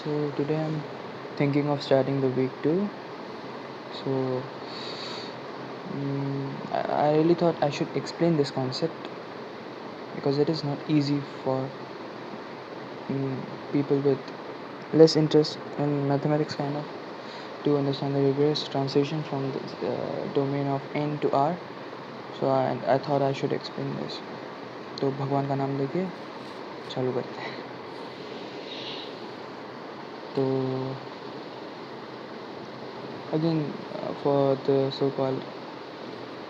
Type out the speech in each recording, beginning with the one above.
So today I'm thinking of starting the week too. So I really thought I should explain this concept because it is not easy for mm, people with less interest in mathematics kind of to understand the reverse translation from the domain of n to r. So I thought I should explain this. तो भगवान का नाम लेके चालू करते हैं. तो again for the so-called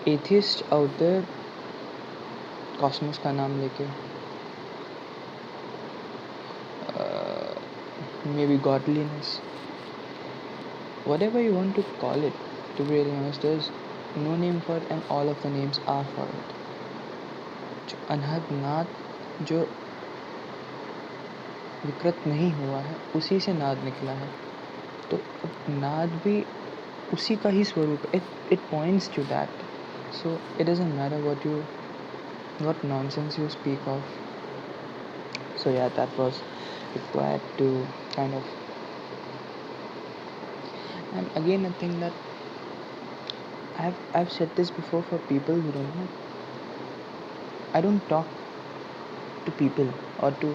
atheists out there, Cosmos का नाम लेके maybe godliness, whatever you want to call it, to be really honest, there's no name for it and all of the names are for it. जो अनहद नाद जो विकृत नहीं हुआ है उसी से नाद निकला है. तो नाद भी उसी का ही स्वरूप है. It points to that. So it doesn't matter what nonsense you speak of. So yeah, that was required to kind of. And again, I think that I've said this before for people who don't know. I don't talk to people or to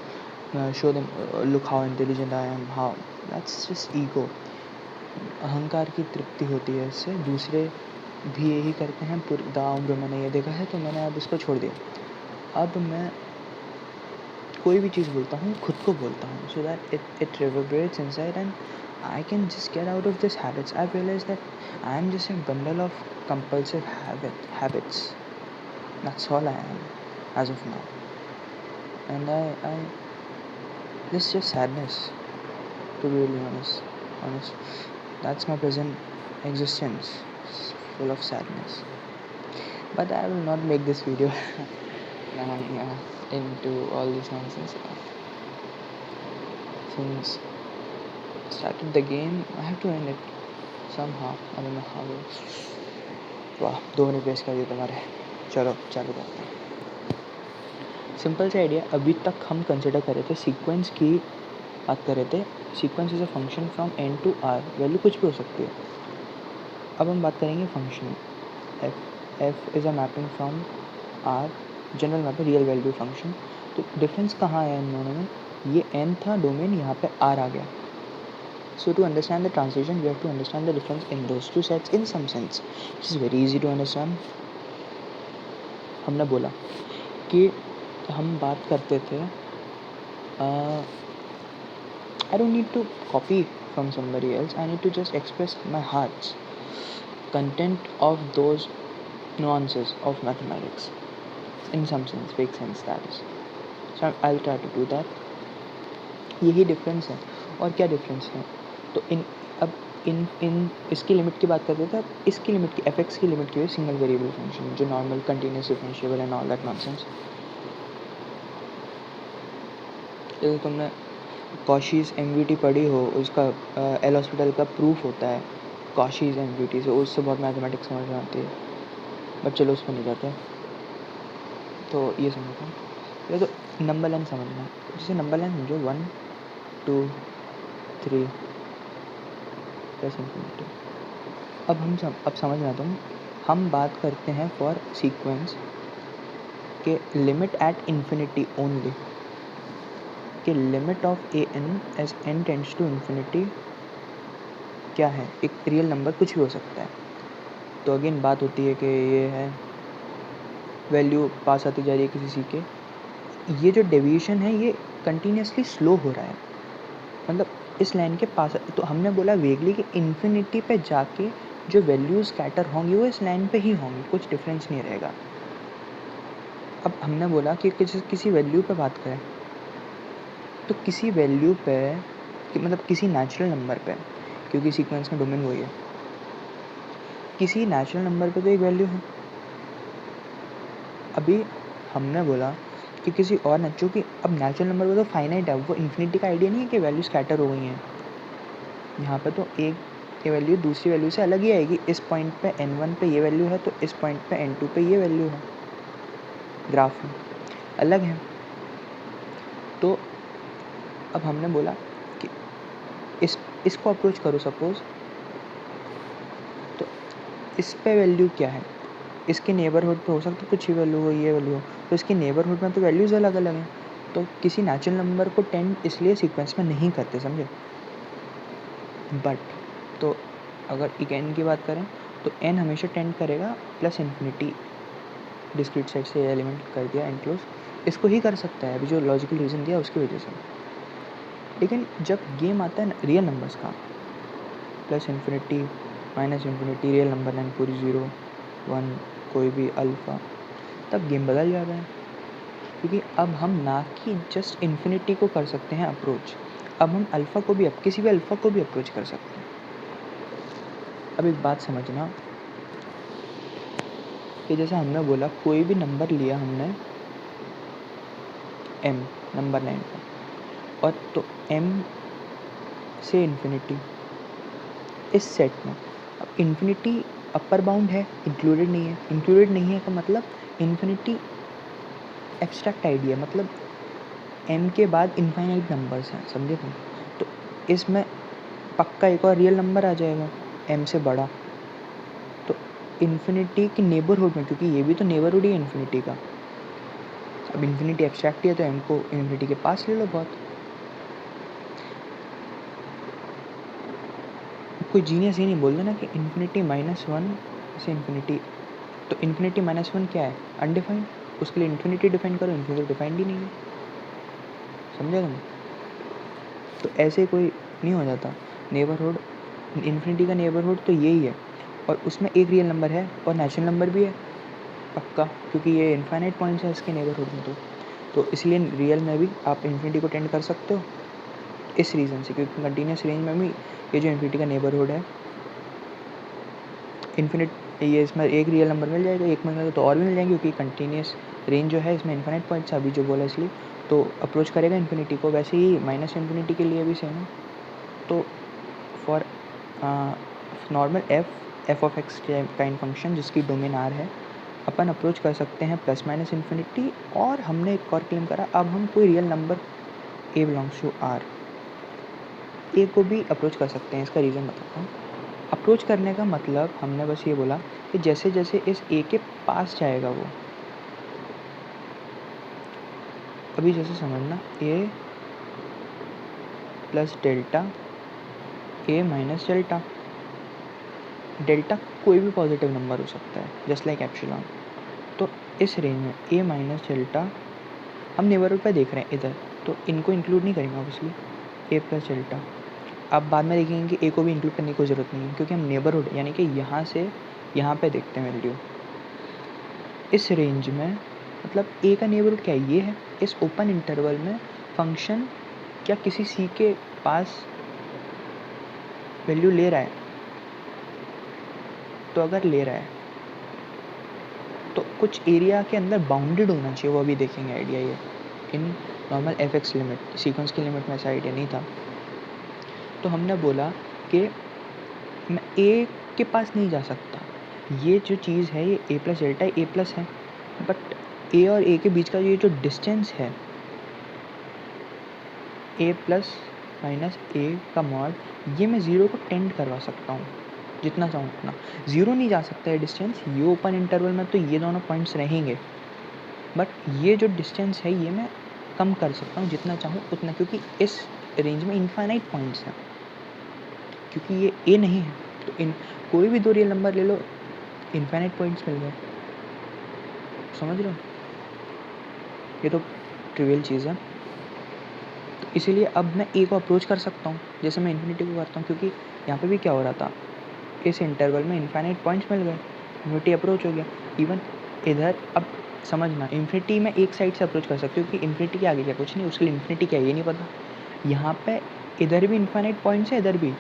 show them look how intelligent I am. How that's just ego. अहंकार की तृप्ति होती है इससे. दूसरे भी यही करते हैं. पूरी उम्र मैंने ये देखा है तो मैंने अब इसको छोड़ दिया. अब मैं कोई भी चीज़ बोलता हूँ खुद को बोलता हूँ so that it reverberates inside and I can just get out of this habits. I've realized that I am just a bundle of compulsive habits. That's all I am as of now. And I this is just sadness, to be really honest. That's my present existence. It's full of sadness. But I will not make this video into all this nonsense. Since I started the game, I have to end it somehow. I don't know how. वाह 2 minute waste कर दिए तुम्हारे. चलो चालू करते हैं. Simple सा idea. अभी तक हम कंसिडर कर रहे थे सीक्वेंस की बात कर रहे थे. Sequence is a function from N to R. Value कुछ भी हो सकती है. अब हम बात करेंगे function. F is a mapping from R. General mapping real value function. तो डिफरेंस कहाँ है इन दोनों में? ये एन था डोमेन, यहाँ पे आर आ गया. So to understand the translation, we have to understand the difference in those two sets in some sense. This is very easy to understand. हमने बोला कि हम बात करते थे I don't need to copy from somebody else. I need to just express my heart's content of those nuances of mathematics. In some sense, big sense that is. So I'll try to do that. यही difference है. और क्या difference है? तो इन इसकी limit की बात करते थे. अब इसकी लिमिट की एफ एक्स की लिमिट की है सिंगल वेरिएबल फंक्शन जो normal continuous differentiable and all that nonsense. जैसे तुमने कॉशीज़ एमवीटी पढ़ी हो, उसका एल हॉस्पिटल का प्रूफ होता है कॉशीज़ एमवीटी से. उससे बहुत मैथमेटिक्स समझ में आती है. बट चलो उस पर नहीं जाते. तो ये समझता हूँ. ये तो नंबर लाइन समझना है. जैसे नंबर लाइन समझो 1 2 3 प्लस इन्फिनिटी. अब समझना तुम. हम बात करते हैं फॉर सीक्वेंस के लिमिट एट इन्फिनिटी ओनली. कि limit of A N as N tends to infinity क्या है? एक रियल नंबर कुछ भी हो सकता है. तो अगेन बात होती है कि ये है वैल्यू पास आती जा रही है किसी सी के. ये जो डेविएशन है ये कंटिन्यूसली स्लो हो रहा है. मतलब इस लाइन के पास. तो हमने बोला वेगली कि इन्फिनिटी पे जाके जो वैल्यूज़ स्कैटर होंगी वो इस लाइन पे ही होंगी. कुछ डिफरेंस नहीं रहेगा. अब हमने बोला कि किसी वैल्यू पे बात करें तो किसी वैल्यू पे मतलब किसी नेचुरल नंबर पे, क्योंकि सीक्वेंस में डोमेन वही है, किसी नेचुरल नंबर पे तो एक वैल्यू है. अभी हमने बोला कि किसी और चूँकि अब नेचुरल नंबर पे तो फाइनाइट है. वो इन्फिनिटी का आइडिया नहीं है कि वैल्यू स्कैटर हो गई हैं. यहाँ पे तो एक वैल्यू दूसरी वैल्यू से अलग ही आएगी. इस पॉइंट पे n1 पे ये वैल्यू है तो इस पॉइंट पे n2 पे ये वैल्यू है. ग्राफ में अलग है. तो अब हमने बोला कि इसको अप्रोच करो सपोज, तो इस पे वैल्यू क्या है, इसके नेबरहुड पे हो सकता है कुछ ही वैल्यू हो, ये वैल्यू हो, तो इसके नेबरहुड में तो वैल्यूज़ अलग अलग हैं। तो किसी नेचुरल नंबर को टेंड इसलिए सीक्वेंस में नहीं करते, समझे। बट तो अगर n की बात करें तो n हमेशा टेंड करेगा प्लस इन्फिनिटी, डिस्क्रीट सेट से एलिमेंट कर दिया एनक्लोज, इसको ही कर सकता है अभी जो लॉजिकल रीज़न दिया उसकी वजह से। लेकिन जब गेम आता है रियल नंबर्स का, plus infinity minus infinity, real number line पूरी 0 1 कोई भी अल्फ़ा, तब गेम बदल जाता है। क्योंकि अब हम ना कि जस्ट इन्फिनिटी को कर सकते हैं अप्रोच, अब हम अल्फ़ा को भी, किसी भी अल्फ़ा को भी अप्रोच कर सकते हैं। अब एक बात समझना कि जैसे हमने बोला कोई भी नंबर लिया हमने m नंबर लाइन का, और तो m से इन्फिनिटी इस सेट में, अब इन्फिनिटी अपर बाउंड है, इंक्लूडेड नहीं है। इंक्लूडेड नहीं है का मतलब इन्फिनिटी एब्स्ट्रैक्ट आइडिया, मतलब m के बाद इनफाइनाइट नंबर्स हैं, समझे तुम। तो इसमें पक्का एक और रियल नंबर आ जाएगा m से बड़ा, तो इन्फिनिटी के नेबरहुड में, क्योंकि ये भी तो नेबरहुड ही है इन्फिनिटी का। अब इन्फिनिटी एब्स्ट्रैक्ट ही है तो m को इन्फिनिटी के पास ले लो बहुत। कोई जीनियस ये नहीं बोल देना कि इन्फिनिटी -1 से इन्फिनिटी, तो इन्फिनिटी -1 क्या है, अनडिफाइंड, उसके लिए इन्फिनिटी डिफाइन करो, इन्फिनिटी डिफाइंड ही नहीं है, समझे तुम। तो ऐसे कोई नहीं हो जाता। नेबरहुड, इन्फिनिटी का नेबरहुड तो यही है, और उसमें एक रियल नंबर है और नेचुरल नंबर भी है पक्का, क्योंकि ये इनफाइनाइट पॉइंट्स है इसके नेबरहुड में। तो इसलिए रियल में भी आप इन्फिनिटी को टेंड कर सकते हो इस रीज़न से, क्योंकि कंटिन्यूस रेंज में भी ये जो इन्फिनिटी का नेबरहुड है इन्फिनिट, ये इसमें एक रियल नंबर मिल जाएगा, एक मिल जाएगा तो और भी मिल जाएंगे, क्योंकि कंटिन्यूस रेंज जो है इसमें इन्फिनिट पॉइंट्स अभी जो बोला इसलिए, तो अप्रोच करेगा इन्फिनिटी को। वैसे ही माइनस इन्फिनिटी के लिए भी सेम है। तो for normal F of x kind function जिसकी डोमेन आर है, अपन अप्रोच कर सकते हैं प्लस माइनस इन्फिनिटी। और हमने एक और क्लेम करा, अब हम कोई real number A belongs to R, A को भी अप्रोच कर सकते हैं। इसका रीज़न बताता हूँ। अप्रोच करने का मतलब हमने बस ये बोला कि जैसे जैसे इस ए के पास जाएगा वो, अभी जैसे समझना ए प्लस डेल्टा, ए माइनस डेल्टा, डेल्टा कोई भी पॉजिटिव नंबर हो सकता है जस्ट लाइक एप्सिलॉन। तो इस रेंज में ए माइनस डेल्टा हम नेबरहुड पे देख रहे हैं इधर, तो इनको इंक्लूड नहीं करेंगे ऑब्वियसली, ए प्लस डेल्टा। अब बाद में देखेंगे कि ए को भी इंक्लूड करने की कोई ज़रूरत नहीं है, क्योंकि हम नेबरहुड यानी कि यहाँ से यहाँ पे देखते हैं वैल्यू। इस रेंज में मतलब ए का नेबरहुड क्या है, ये है। इस ओपन इंटरवल में फंक्शन क्या किसी सी के पास वैल्यू ले रहा है, तो अगर ले रहा है तो कुछ एरिया के अंदर बाउंडेड होना चाहिए, वो अभी देखेंगे आइडिया ये। In normal F x limit, sequence की लिमिट में ऐसा आइडिया नहीं था। तो हमने बोला कि मैं ए के पास नहीं जा सकता, ये जो चीज़ है ये ए प्लस डेल्टा ए प्लस है, बट ए और ए के बीच का ये जो डिस्टेंस है ए प्लस माइनस ए का मॉड, ये मैं ज़ीरो को टेंड करवा सकता हूँ जितना चाहूँ उतना। ज़ीरो नहीं जा सकता है डिस्टेंस, ये ओपन इंटरवल में तो ये दोनों पॉइंट्स रहेंगे, बट ये जो डिस्टेंस है ये मैं कम कर सकता हूँ जितना चाहूँ उतना, क्योंकि इस रेंज में इनफाइनाइट पॉइंट्स हैं, क्योंकि ये ए नहीं है। तो इन कोई भी दो रियल नंबर ले लो, इनफाइनाइट पॉइंट्स मिल गए, समझ रहे हो। ये तो ट्रिवियल चीज़ है। तो इसीलिए अब मैं ए को अप्रोच कर सकता हूँ जैसे मैं इन्फिनिटी को करता हूँ, क्योंकि यहाँ पे भी क्या हो रहा था, इस इंटरवल में इनफाइनाइट पॉइंट्स मिल गए, इन्फिनिटी अप्रोच हो गया। इवन इधर अब समझना, इन्फिनिटी में एक साइड से अप्रोच कर सकते हो, क्योंकि इन्फिनिटी के आगे क्या कुछ नहीं, उसके लिए इन्फिनिटी क्या है ये नहीं पता। यहाँ पे इधर भी इनफाइनाइट पॉइंट्स है, इधर भी,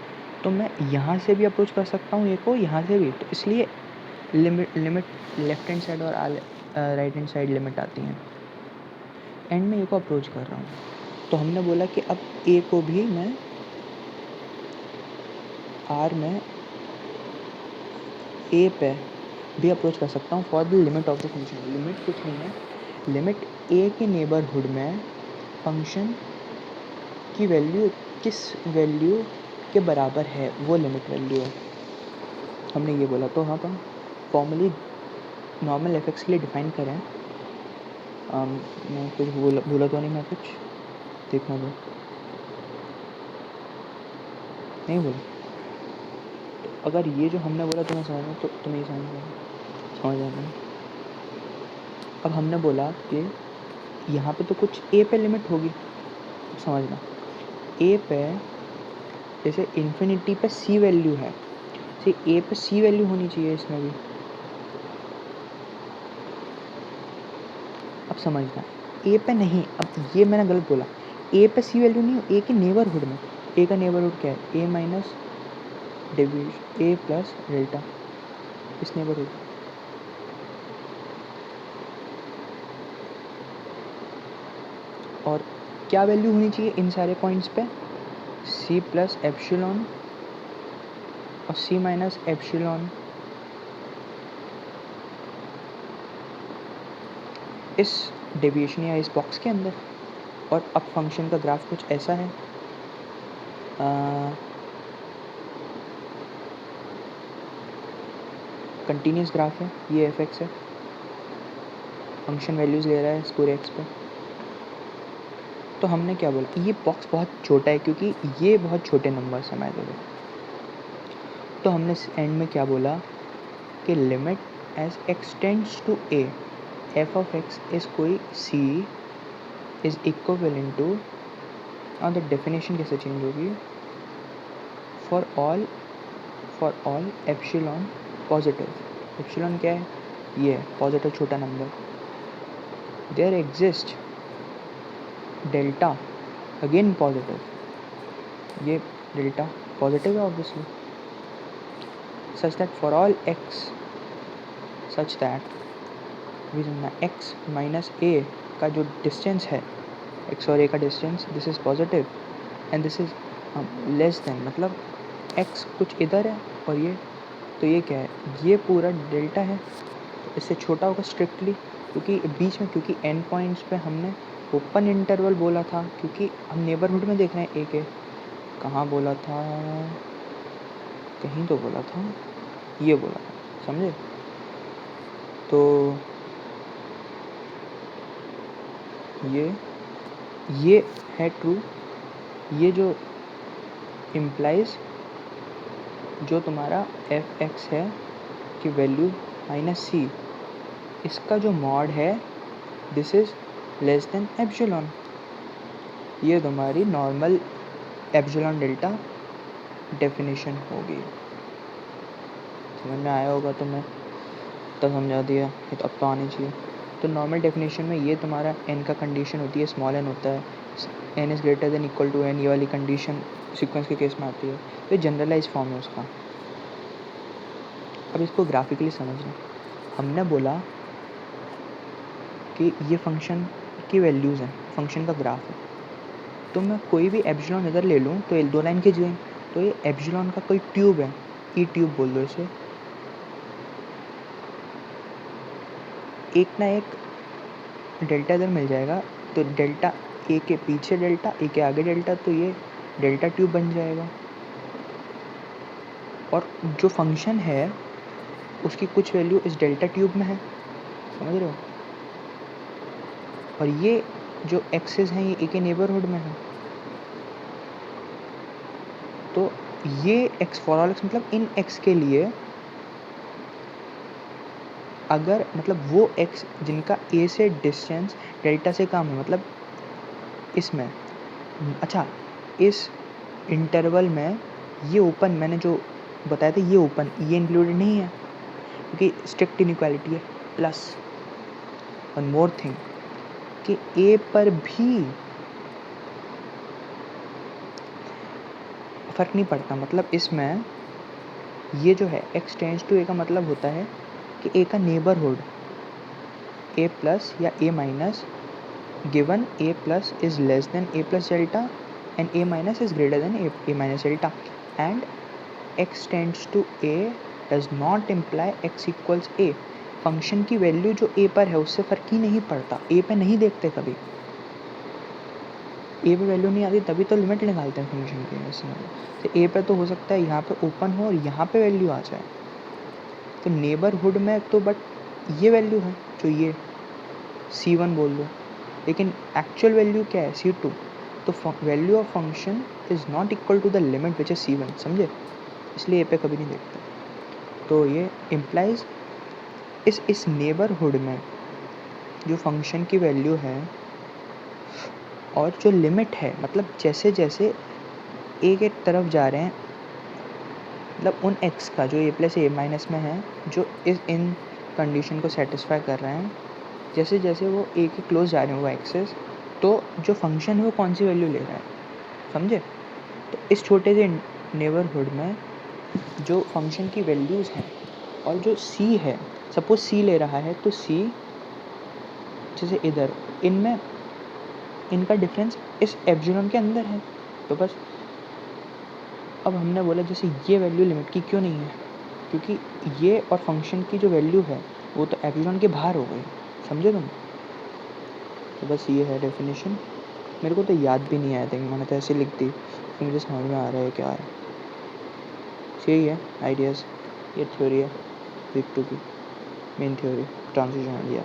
तो मैं यहाँ से भी अप्रोच कर सकता हूँ ए को, यहाँ से भी। तो इसलिए लिमिट लेफ्ट हैंड साइड और राइट हैंड साइड लिमिट आती हैं। एंड में ए को अप्रोच कर रहा हूँ, तो हमने बोला कि अब ए को भी मैं आर में ए पे भी अप्रोच कर सकता हूँ for the limit of the function. Limit कुछ नहीं है, लिमिट ए के नेबरहुड में फंक्शन की वैल्यू किस वैल्यू के बराबर है वो लिमिट वैल्यू है, हमने ये बोला। तो हाँ, हम फॉर्मली नॉर्मल एफ के लिए डिफाइन करें। मैं कुछ भूला तो नहीं, मैं कुछ देखना दो, नहीं बोला। तो अगर ये जो हमने बोला तुम्हें समझ में, तो तुम्हें समझ आना। अब हमने बोला कि यहाँ पे तो कुछ ए पे लिमिट होगी, समझना। ए पे जैसे इन्फिनिटी पे सी वैल्यू है, जैसे ए पे सी वैल्यू होनी चाहिए इसमें भी। अब समझना, ए पे नहीं, अब ये मैंने गलत बोला, ए पे सी वैल्यू नहीं, ए के नेबरहुड में। ए का नेबरहुड क्या है? A minus division A plus delta, इस नेबरहुड। और क्या वैल्यू होनी चाहिए इन सारे पॉइंट्स पे? सी प्लस एप्सिलॉन और सी माइनस एप्सिलॉन इस डेविएशन या इस बॉक्स के अंदर। और अब फंक्शन का ग्राफ कुछ ऐसा है, कंटिन्यूस ग्राफ है, ये एफ एक्स है, फंक्शन वैल्यूज़ ले रहा है इस पूरे एक्स पे। तो हमने क्या बोला, ये बॉक्स बहुत छोटा है क्योंकि ये बहुत छोटे नंबर्स हैं हमारे लिए। तो हमने एंड में क्या बोला कि limit as x tends to A f of x is कोई सी इज इक्विवेलेंट टू, और द डेफिनेशन कैसे चेंज होगी, for all epsilon positive. Epsilon क्या है? ये है पॉजिटिव छोटा number. There exist delta again positive, ये डेल्टा पॉजिटिव है obviously, such that for all x such that x minus A का जो डिस्टेंस है, एक्स और ए का distance, this is positive and this is less then, मतलब x कुछ इधर है और ये, तो ये क्या है, ये पूरा डेल्टा है, तो इससे छोटा होगा स्ट्रिक्टली, क्योंकि बीच में, क्योंकि एंड पॉइंट्स पे हमने ओपन इंटरवल बोला था, क्योंकि हम नेबरहुड में देख रहे हैं ए के। कहाँ बोला था, कहीं तो बोला था, ये बोला था, समझे? तो ये है ट्रू, ये जो इम्प्लाइज जो तुम्हारा एफ एक्स है कि वैल्यू माइनस सी, इसका जो मॉड है this is less then epsilon, ये तुम्हारी नॉर्मल एप्सिलॉन डेल्टा डेफिनेशन होगी। समझ में आया होगा, तो मैं तब समझा दिया, ये तो अब तो आनी चाहिए। तो नॉर्मल डेफिनेशन में ये तुम्हारा एन का कंडीशन होती है, स्मॉल एन होता है, N is greater than equal to N, ये वाली कंडीशन सीक्वेंस के केस में आती है, तो जनरलाइज फॉर्म है उसका। अब इसको ग्राफिकली समझना, हमने बोला कि ये फंक्शन की वैल्यूज़ हैं, फंक्शन का ग्राफ है, तो मैं कोई भी एप्सिलॉन इधर ले लूँ तो ये दो लाइन खींच गई, तो ये एप्सिलॉन का कोई ट्यूब है, ई ट्यूब बोल दो इसे, एक ना एक डेल्टा इधर मिल जाएगा, तो डेल्टा ए के पीछे डेल्टा, ए के आगे डेल्टा, तो ये डेल्टा ट्यूब बन जाएगा। और जो फंक्शन है उसकी कुछ वैल्यू इस डेल्टा ट्यूब में है, समझ रहे हो? और ये जो एक्सेस हैं ये ए के नेबरहुड में है, तो ये एक्स फॉर ऑल एक्स, मतलब इन एक्स के लिए अगर, मतलब वो एक्स जिनका ए से डिस्टेंस डेल्टा से कम है, मतलब इसमें, अच्छा इस इंटरवल में ये ओपन, मैंने जो बताया था ये ओपन, ये इंक्लूडेड नहीं है क्योंकि स्ट्रिक्ट इनइक्वालिटी है। प्लस वन मोर थिंग कि ए पर भी फ़र्क नहीं पड़ता, मतलब इसमें ये जो है एक्स टेंड्स टू ए का मतलब होता है कि ए का नेबरहुड ए प्लस या A minus given A plus is less than A plus delta and A minus is greater than A minus delta, and x tends to A does not imply x equals A. Function की value जो A पर है उससे फ़र्क ही नहीं पड़ता, ए पे नहीं देखते कभी। ए पे वैल्यू नहीं आती तभी तो लिमिट निकालते हैं फंक्शन की ऐसे में। तो ए पे तो हो सकता है यहाँ पे ओपन हो और यहाँ पे वैल्यू आ जाए। तो नेबरहुड में तो बट ये वैल्यू है जो ये C1 बोल लो, लेकिन एक्चुअल वैल्यू क्या है C2। तो value of function is not equal to the limit which is C1, समझे? इसलिए ए पे कभी नहीं देखते। तो ये इम्प्लाइज इस नेबरहुड में जो फंक्शन की वैल्यू है और जो लिमिट है, मतलब जैसे जैसे ए के तरफ जा रहे हैं, मतलब उन एक्स का जो ए प्लस ए माइनस में है, जो इन कंडीशन को सेटिस्फाई कर रहे हैं, जैसे जैसे वो ए के क्लोज जा रहे हैं वो एक्सेस, तो जो फंक्शन है वो कौन सी वैल्यू ले रहा है, समझे? तो इस छोटे से नेबरहुड में जो फंक्शन की वैल्यूज़ हैं और जो सी है, सपोज सी ले रहा है, तो सी जैसे इधर इनमें इनका डिफरेंस इस एप्सिलॉन के अंदर है। तो बस अब हमने बोला जैसे ये वैल्यू लिमिट की क्यों नहीं है, क्योंकि ये और फंक्शन की जो वैल्यू है वो तो एप्सिलॉन के बाहर हो गई, समझे तुम? तो बस ये है डेफिनेशन। मेरे को तो याद भी नहीं आया था, मैंने तो ऐसे लिख दी, तो मुझे समझ में आ रहा है क्या है। यही है आइडियाज़, ये थ्योरी है वीक 2 की, मेन थ्योरी ट्रांजिशन आइडिया।